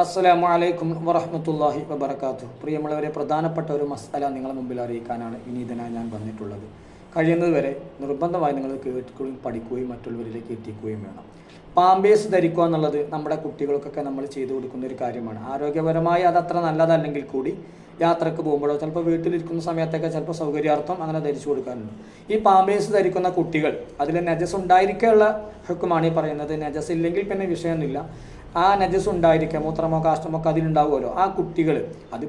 അസ്സലാമു അലൈക്കും വറഹ്മത്തുള്ളാഹി വബറകാതുഹു. പ്രിയമുള്ളവരെ, പ്രധാനപ്പെട്ട ഒരു മസ്അല നിങ്ങളുടെ മുമ്പിൽ അറിയിക്കാനാണ് വിനീതനായി ഞാൻ വന്നിട്ടുള്ളത്. കഴിയുന്നതുവരെ നിർബന്ധമായി നിങ്ങൾ കേൾക്കുകയും പഠിക്കുകയും മറ്റുള്ളവരിലേക്ക് എത്തിക്കുകയും വേണം. പാമ്പേഴ്സ് ധരിക്കുക എന്നുള്ളത് നമ്മുടെ കുട്ടികൾക്കൊക്കെ നമ്മൾ ചെയ്തു കൊടുക്കുന്ന ഒരു കാര്യമാണ്. ആരോഗ്യപരമായി അതത്ര നല്ലതല്ലെങ്കിൽ കൂടി യാത്രക്ക് പോകുമ്പോഴോ ചിലപ്പോൾ വീട്ടിലിരിക്കുന്ന സമയത്തൊക്കെ ചിലപ്പോൾ സൗകര്യാർത്ഥം അങ്ങനെ ധരിച്ചു കൊടുക്കാറുണ്ട്. ഈ പാമ്പേഴ്സ് ധരിക്കുന്ന കുട്ടികൾ അതിൽ നജസ് ഉണ്ടായിരിക്കാനുള്ള ഹുക്കുമാണ് ഈ പറയുന്നത്. നജസ് ഇല്ലെങ്കിൽ പിന്നെ വിഷയമൊന്നുമില്ല. ആ നജസ് ഉണ്ടായിരിക്കുക, മൂത്രമോ കാഷ്ടമോ ഒക്കെ അതിലുണ്ടാവുമല്ലോ. ആ കുട്ടികൾ അത്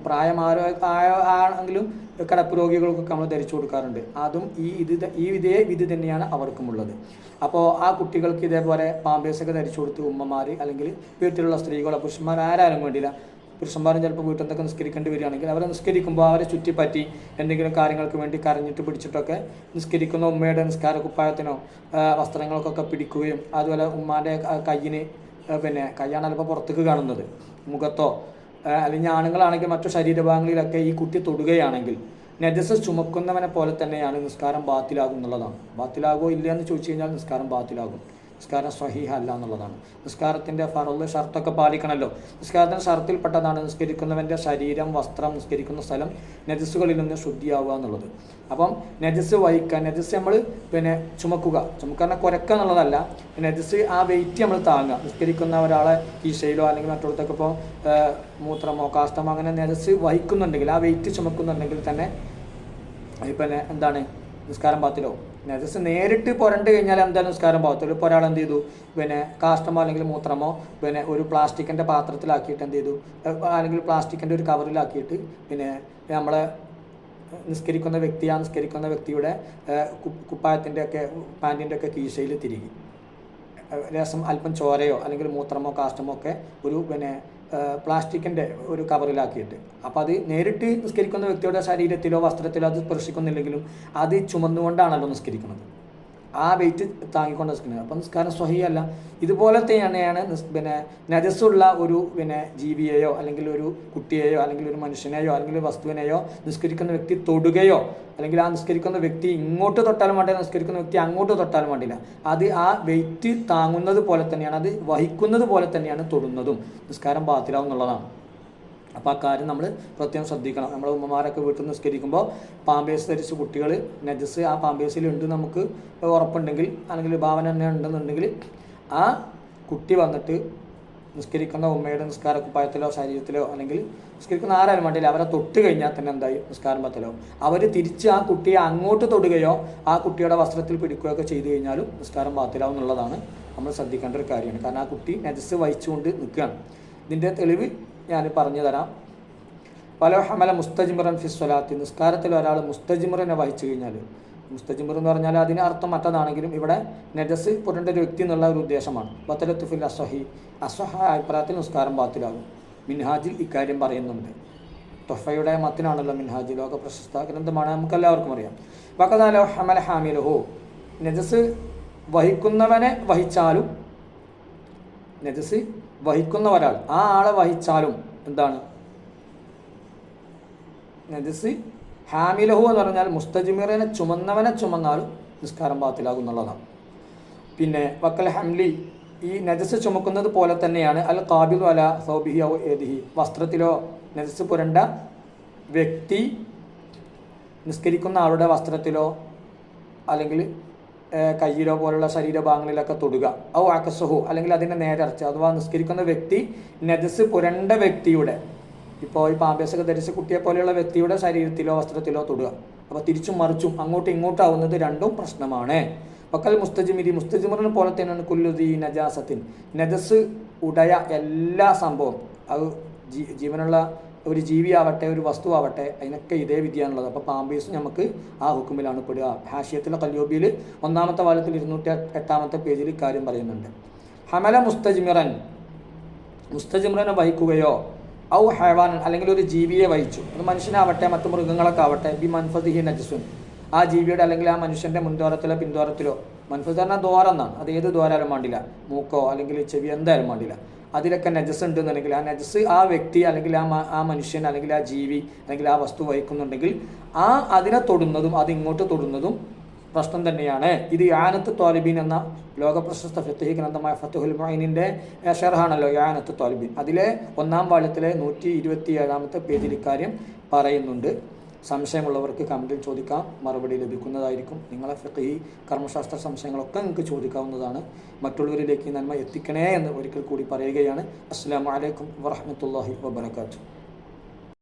ആണെങ്കിലും കിടപ്പ് രോഗികൾക്കൊക്കെ നമ്മൾ ധരിച്ചു കൊടുക്കാറുണ്ട്. അതും ഇതേ വിധി തന്നെയാണ് അവർക്കുമുള്ളത്. അപ്പോൾ ആ കുട്ടികൾക്ക് ഇതേപോലെ പാമ്പേഴ്സൊക്കെ ധരിച്ചു കൊടുത്ത് ഉമ്മമാർ അല്ലെങ്കിൽ വീട്ടിലുള്ള സ്ത്രീകളോ പുരുഷന്മാർ ആരാലും വേണ്ടിയില്ല, പുരുഷന്മാരും ചിലപ്പോൾ വീട്ടിൽ നിന്നൊക്കെ നിസ്കരിക്കേണ്ടി വരികയാണെങ്കിൽ അവരെ നിസ്കരിക്കുമ്പോൾ അവരെ ചുറ്റിപ്പറ്റി എന്തെങ്കിലും കാര്യങ്ങൾക്ക് വേണ്ടി കരഞ്ഞിട്ട് പിടിച്ചിട്ടൊക്കെ നിസ്കരിക്കുന്ന ഉമ്മയുടെ നിസ്കാര കുപ്പായത്തിനോ വസ്ത്രങ്ങൾക്കൊക്കെ പിടിക്കുകയും അതുപോലെ ഉമ്മാൻ്റെ കയ്യിന് കയ്യാണ് ചിലപ്പോൾ പുറത്തേക്ക് കാണുന്നത്, മുഖത്തോ അല്ലെങ്കിൽ ആണുങ്ങളാണെങ്കിൽ മറ്റു ശരീരഭാഗങ്ങളിലൊക്കെ ഈ കുട്ടി തൊടുകയാണെങ്കിൽ നജസ് ചുമക്കുന്നവനെ പോലെ തന്നെയാണ് നിസ്കാരം ബാത്തിലാകും എന്നുള്ളതാണ്. ബാത്തിലാകോ ഇല്ല എന്ന് ചോദിച്ചു കഴിഞ്ഞാൽ നിസ്കാരം ബാത്തിലാകും. നിസ്കാരം സ്വഹീഹ അല്ല എന്നുള്ളതാണ്. നിസ്കാരത്തിൻ്റെ ഫറള് ഷർത്തൊക്കെ പാലിക്കണമല്ലോ. നിസ്കാരത്തിൻ്റെ ഷർത്തിൽപ്പെട്ടതാണ് നിസ്കരിക്കുന്നവൻ്റെ ശരീരം, വസ്ത്രം, നിസ്കരിക്കുന്ന സ്ഥലം നജസ്സുകളിൽ നിന്ന് ശുദ്ധിയാവുക എന്നുള്ളത്. അപ്പം നജസ് വഹിക്കുക, നജസ് നമ്മൾ ചുമക്കുക കുരക്കുക എന്നുള്ളതല്ല. നജസ് ആ വെയിറ്റ് നമ്മൾ താങ്ങുക. നിസ്കരിക്കുന്ന ഒരാളെ കീശയിലോ അല്ലെങ്കിൽ മറ്റുള്ളതൊക്കെ ഇപ്പോൾ മൂത്രമോ കാഷ്ടമോ അങ്ങനെ നജസ് വഹിക്കുന്നുണ്ടെങ്കിൽ, ആ വെയിറ്റ് ചുമക്കുന്നുണ്ടെങ്കിൽ തന്നെ എന്താണ് നിസ്കാരം ബാത്തിലോ. നജസ് നേരിട്ട് പുരണ്ട് കഴിഞ്ഞാൽ എന്തായാലും നിസ്കാരം പോകത്തുള്ളൂ. ഇപ്പോൾ ഒരാൾ എന്ത് ചെയ്തു, കാഷ്ടമോ അല്ലെങ്കിൽ മൂത്രമോ ഒരു പ്ലാസ്റ്റിക്കിൻ്റെ പാത്രത്തിലാക്കിയിട്ട് എന്ത് ചെയ്തു, അല്ലെങ്കിൽ പ്ലാസ്റ്റിക്കിൻ്റെ ഒരു കവറിലാക്കിയിട്ട് നമ്മളെ നിസ്കരിക്കുന്ന വ്യക്തിയുടെ കുപ്പായത്തിൻ്റെ ഒക്കെ പാൻറ്റിൻ്റെ ഒക്കെ കീശയിൽ തിരികെ രസം അല്പം ചോരയോ അല്ലെങ്കിൽ മൂത്രമോ കാഷ്ടമോ ഒക്കെ ഒരു പ്ലാസ്റ്റിക്കിൻ്റെ ഒരു കവറിലാക്കിയിട്ട്, അപ്പോൾ അത് നേരിട്ട് നിസ്കരിക്കുന്ന വ്യക്തിയുടെ ശരീരത്തിലോ വസ്ത്രത്തിലോ അത് സ്പർശിക്കുന്നില്ലെങ്കിലും അത് ചുമന്നുകൊണ്ടാണല്ലോ നിസ്കരിക്കുന്നത്. ആ വെയിറ്റ് താങ്ങിക്കൊണ്ട് നിസ്കരിക്കുന്നത്. അപ്പം നിസ്കാരം സ്വഹീഹല്ല. ഇതുപോലെ തന്നെയാണ് നജസ്സുള്ള ഒരു ജീവിയെയോ അല്ലെങ്കിൽ ഒരു കുട്ടിയെയോ അല്ലെങ്കിൽ ഒരു മനുഷ്യനെയോ അല്ലെങ്കിൽ ഒരു വസ്തുവിനെയോ നിസ്കരിക്കുന്ന വ്യക്തി തൊടുകയോ അല്ലെങ്കിൽ ആ നിസ്കരിക്കുന്ന വ്യക്തി ഇങ്ങോട്ട് തൊട്ടാലും വേണ്ടില്ല, നിസ്കരിക്കുന്ന വ്യക്തി അങ്ങോട്ട് തൊട്ടാലും വേണ്ടില്ല. അത് ആ വെയിറ്റ് താങ്ങുന്നത് പോലെ തന്നെയാണ്, അത് വഹിക്കുന്നത് പോലെ തന്നെയാണ് തൊടുന്നതും. നിസ്കാരം ബാത്തിലാവും എന്നുള്ളതാണ്. അപ്പോൾ ആ കാര്യം നമ്മൾ പ്രത്യേകം ശ്രദ്ധിക്കണം. നമ്മൾ ഉമ്മമാരൊക്കെ വീട്ടിൽ നിസ്കരിക്കുമ്പോൾ പാമ്പേഴ്സ് ധരിച്ച് കുട്ടികൾ നജസ് ആ പാമ്പേഴ്സിലുണ്ട് നമുക്ക് ഉറപ്പുണ്ടെങ്കിൽ അല്ലെങ്കിൽ ഭാവന തന്നെ ഉണ്ടെന്നുണ്ടെങ്കിൽ ആ കുട്ടി വന്നിട്ട് നിസ്കരിക്കുന്ന ഉമ്മയുടെ നിസ്കാര കുപ്പായത്തിലോ ശരീരത്തിലോ അല്ലെങ്കിൽ നിസ്കരിക്കുന്ന ആരാലും വേണ്ടിയില്ല അവരെ തൊട്ട് കഴിഞ്ഞാൽ തന്നെ എന്തായി നിസ്കാരം പത്തിലാവും. അവർ തിരിച്ച് ആ കുട്ടിയെ അങ്ങോട്ട് തൊടുകയോ ആ കുട്ടിയുടെ വസ്ത്രത്തിൽ പിടിക്കുകയോ ഒക്കെ ചെയ്തു കഴിഞ്ഞാലും നിസ്കാരം ബാത്തിലാവും എന്നുള്ളതാണ് നമ്മൾ ശ്രദ്ധിക്കേണ്ട ഒരു കാര്യമാണ്. കാരണം ആ കുട്ടി നജസ് വഹിച്ചുകൊണ്ട് നിൽക്കുകയാണ്. ഇതിൻ്റെ തെളിവ് ഞാൻ പറഞ്ഞു തരാം. വലോ ഹമല മുസ്തജിമറൻ ഫിസ്വലാത്തി, നിസ്കാരത്തിൽ ഒരാൾ മുസ്തജിമറിനെ വഹിച്ചു കഴിഞ്ഞാൽ, മുസ്തജിമർ എന്ന് പറഞ്ഞാൽ അതിന് അർത്ഥം മറ്റതാണെങ്കിലും ഇവിടെ നജസ് പുരണ്ട ഒരു വ്യക്തി എന്നുള്ള ഒരു ഉദ്ദേശമാണ്. ബത്തലത്ത് ഫിൽ അസ്വഹി, അഭിപ്രായത്തിൽ നിസ്കാരം ബാത്തിലാകും. മിൻഹാജിൽ ഇക്കാര്യം പറയുന്നുണ്ട്. തൊഫയുടെ മത്തിനാണല്ലോ മിൻഹാജ്, ലോക പ്രശസ്ത ഗ്രന്ഥമാണ്, നമുക്കെല്ലാവർക്കും അറിയാം. വഖദാലോ ഹമല ഹാമിലുഹു, നജസ് വഹിക്കുന്നവനെ വഹിച്ചാലും, നജസ് വഹിക്കുന്ന ഒരാൾ ആ ആളെ വഹിച്ചാലും എന്താണ് നജസ് ഹാമിലഹു എന്ന് പറഞ്ഞാൽ മുസ്തജിമിറിനെ ചുമന്നവനെ ചുമന്നാലും നിസ്കാരം ബാത്തിലാകും എന്നുള്ളതാണ്. വക്കൽ ഹംലി, ഈ നജസ് ചുമക്കുന്നത് പോലെ തന്നെയാണ് അൽ ഖാബിദു അല സൗബിഹി ഔ ഏദിഹി, വസ്ത്രത്തിലോ നജസ് പുരണ്ട വ്യക്തി നിസ്കരിക്കുന്ന ആളുടെ വസ്ത്രത്തിലോ അല്ലെങ്കിൽ കയ്യിലോ പോലുള്ള ശരീരഭാഗങ്ങളിലൊക്കെ തൊടുക. ഔ അക്കസഹു, അല്ലെങ്കിൽ അതിൻ്റെ നേരർച്ച, അഥവാ നിസ്കരിക്കുന്ന വ്യക്തി നജസ് പുരണ്ട വ്യക്തിയുടെ, ഇപ്പോൾ ഈ പാമ്പേഴ്സൊക്കെ ധരിച്ച കുട്ടിയെ പോലെയുള്ള വ്യക്തിയുടെ ശരീരത്തിലോ വസ്ത്രത്തിലോ തൊടുക. അപ്പോൾ തിരിച്ചും മറിച്ചും അങ്ങോട്ടും ഇങ്ങോട്ടാവുന്നത് രണ്ടും പ്രശ്നമാണ്. വക്കൽ മുസ്തജിമിരി, മുസ്തജിമറിനെ പോലെ തന്നെയാണ് കുല്ലുദീ നജാസത്തിൻ, നജസ് ഉടയ എല്ലാ സംഭവം, അത് ജീവനുള്ള ഒരു ജീവിയാവട്ടെ ഒരു വസ്തുവാവട്ടെ അതിനൊക്കെ ഇതേ വിധിയാണുള്ളത്. അപ്പോൾ പാമ്പേഴ്സ് നമുക്ക് ആ ഹുക്കുമിലാണ് പെടുക. ഹാഷിയത്തിലെ കല്യോബിയിൽ 1-ാമത്തെ വാല്യത്തിൽ 208-ാമത്തെ പേജിൽ കാര്യം പറയുന്നുണ്ട്. ഹമല മുസ്തജിമിറൻ, മുസ്തജിമിറനെ വഹിക്കുകയോ ഔ ഹൈവാനൻ, അല്ലെങ്കിൽ ഒരു ജീവിയെ വഹിച്ചു, അത് മനുഷ്യനാവട്ടെ മറ്റു മൃഗങ്ങളൊക്കെ ആവട്ടെ, ബി മൻഫദിഹി നജസുൻ, ആ ജീവിയുടെ അല്ലെങ്കിൽ ആ മനുഷ്യൻ്റെ മുൻദ്വാരത്തിലോ പിൻദ്വാരത്തിലോ, മൻഫദ് പറഞ്ഞാൽ ദ്വാരം എന്നാണ്, അത് ഏത് ദ്വാരാലും വേണ്ടില്ല, മൂക്കോ അല്ലെങ്കിൽ ചെവി എന്തായാലും വേണ്ടില്ല, അതിലൊക്കെ നജസ് ഉണ്ടെന്നുണ്ടെങ്കിൽ ആ നജസ് ആ വ്യക്തി അല്ലെങ്കിൽ ആ മനുഷ്യൻ അല്ലെങ്കിൽ ആ ജീവി അല്ലെങ്കിൽ ആ വസ്തു വഹിക്കുന്നുണ്ടെങ്കിൽ അതിനെ തൊടുന്നതും അത് ഇങ്ങോട്ട് തൊടുന്നതും പ്രശ്നം തന്നെയാണ്. ഇത് യാനത്ത് ത്വാലിബീൻ എന്ന ലോകപ്രശസ്ത ഫിഖ്ഹി ഗ്രന്ഥമായ ഫത്ഹുൽ മുഈനിൻ്റെ ഷർഹാണല്ലോ യാനത്ത് ത്വാലിബീൻ. അതിലെ 1-ാം വാള്യത്തിലെ 127-ാമത്തെ പേജിൽ ഇക്കാര്യം പറയുന്നുണ്ട്. സംശയമുള്ളവർക്ക് കമൻറ്റിൽ ചോദിക്കാം, മറുപടി ലഭിക്കുന്നതായിരിക്കും. നിങ്ങളെ ഫിഖ്ഹി കർമ്മശാസ്ത്ര സംശയങ്ങളൊക്കെ നിങ്ങൾക്ക് ചോദിക്കാവുന്നതാണ്. മറ്റുള്ളവരിലേക്ക് നന്മ എത്തിക്കണേ എന്ന് ഒരിക്കൽ കൂടി പറയുകയാണ്. അസ്സലാമു അലൈക്കും വറഹ്മത്തുള്ളാഹി വബറകാതുഹു.